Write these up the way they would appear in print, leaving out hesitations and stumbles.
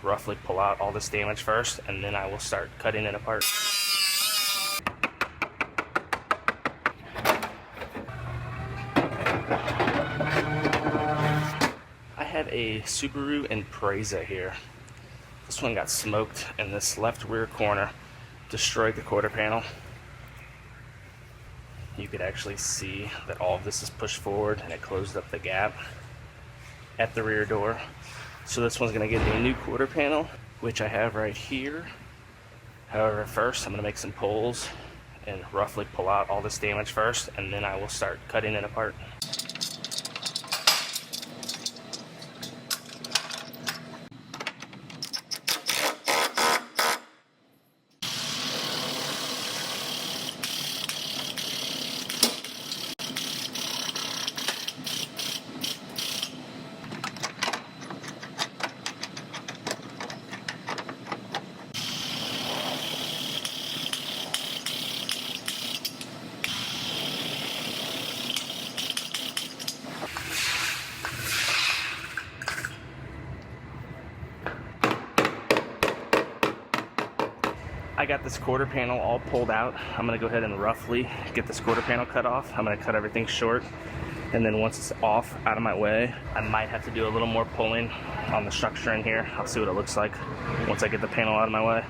roughly pull out all this damage first, and then I will start cutting it apart. I have a Subaru Impreza here. This one got smoked in this left rear corner, destroyed the quarter panel. You could actually see that all of this is pushed forward and it closed up the gap at the rear door. So this one's going to get a new quarter panel, which I have right here. However, first I'm going to make some pulls and roughly pull out all this damage first, and then I will start cutting it apart. I got this quarter panel all pulled out. I'm going to go ahead and roughly get this quarter panel cut off. I'm going to cut everything short, and then once it's off, out of my way, I might have to do a little more pulling on the structure in here. I'll see what it looks like once I get the panel out of my way.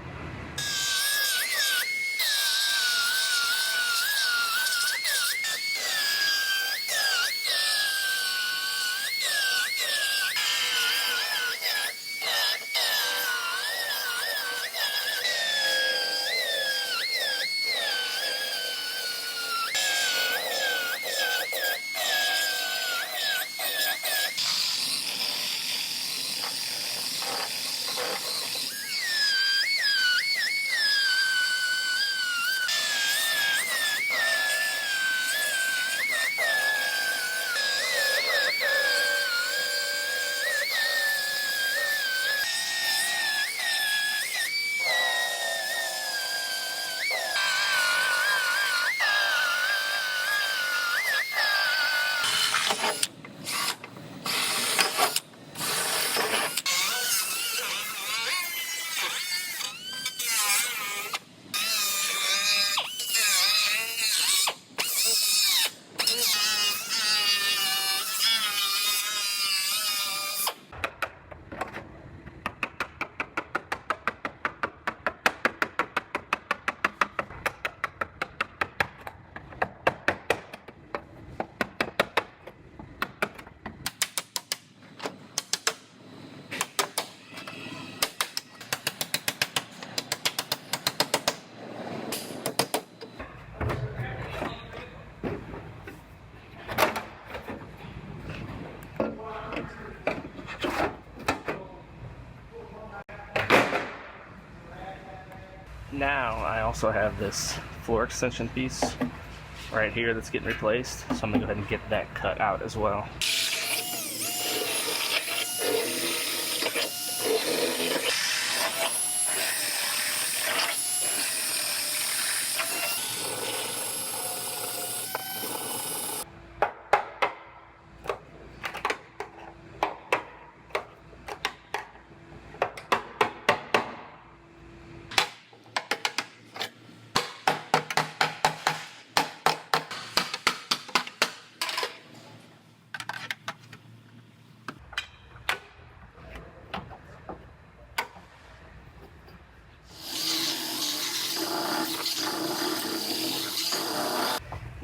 Now I also have this floor extension piece right here that's getting replaced, so I'm going to go ahead and get that cut out as well.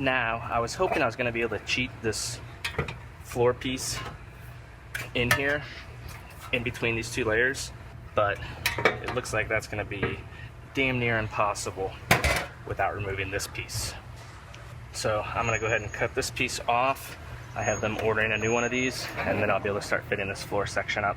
Now, I was hoping I was going to be able to cheat this floor piece in here, in between these two layers, but it looks like that's going to be damn near impossible without removing this piece. So I'm going to go ahead and cut this piece off. I have them ordering a new one of these, and then I'll be able to start fitting this floor section up.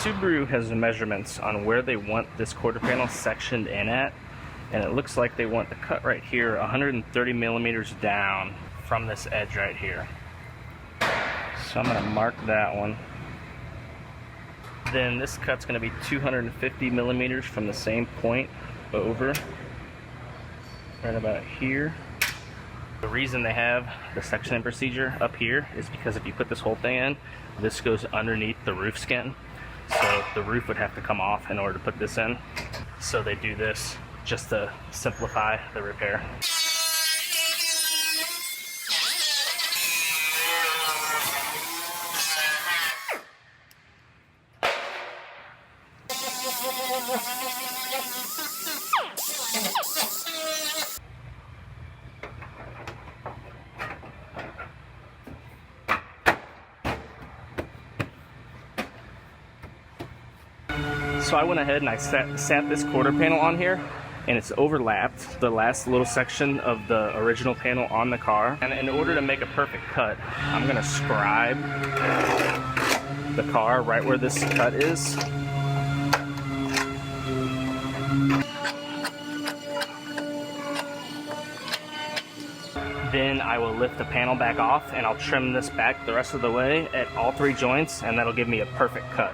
Subaru has the measurements on where they want this quarter panel sectioned in at, and it looks like they want the cut right here 130 millimeters down from this edge right here. So I'm going to mark that one. Then this cut's going to be 250 millimeters from the same point over, right about here. The reason they have the sectioning procedure up here is because if you put this whole thing in, this goes underneath the roof skin. So the roof would have to come off in order to put this in. So they do this just to simplify the repair. So I went ahead and I sat this quarter panel on here, and it's overlapped the last little section of the original panel on the car. And in order to make a perfect cut, I'm gonna scribe the car right where this cut is. Then I will lift the panel back off and I'll trim this back the rest of the way at all three joints, and that'll give me a perfect cut.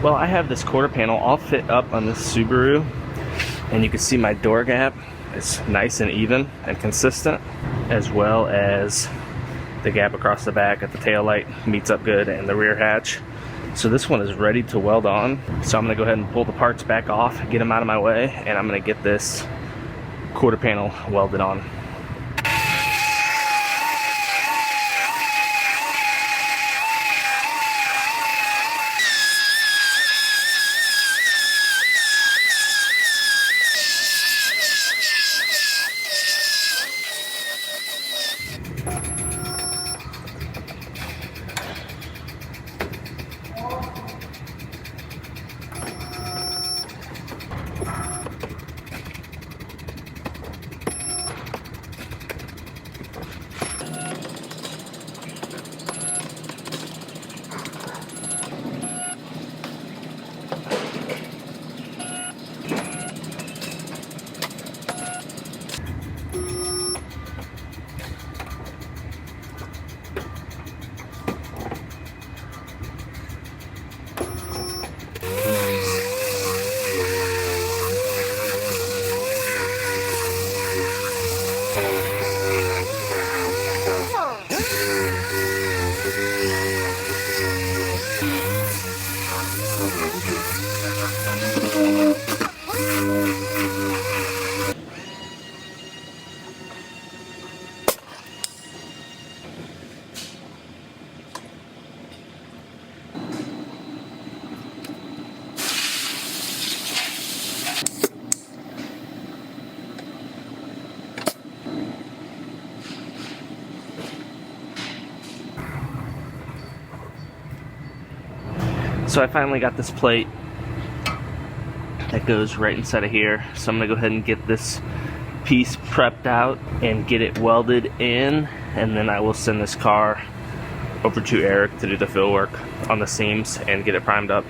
Well, I have this quarter panel all fit up on this Subaru, and you can see my door gap is nice and even and consistent, as well as the gap across the back at the tail light meets up good, and the rear hatch. So this one is ready to weld on. So I'm gonna go ahead and pull the parts back off, get them out of my way, and I'm gonna get this quarter panel welded on. So I finally got this plate that goes right inside of here. So I'm gonna go ahead and get this piece prepped out and get it welded in, and then I will send this car over to Eric to do the fill work on the seams and get it primed up.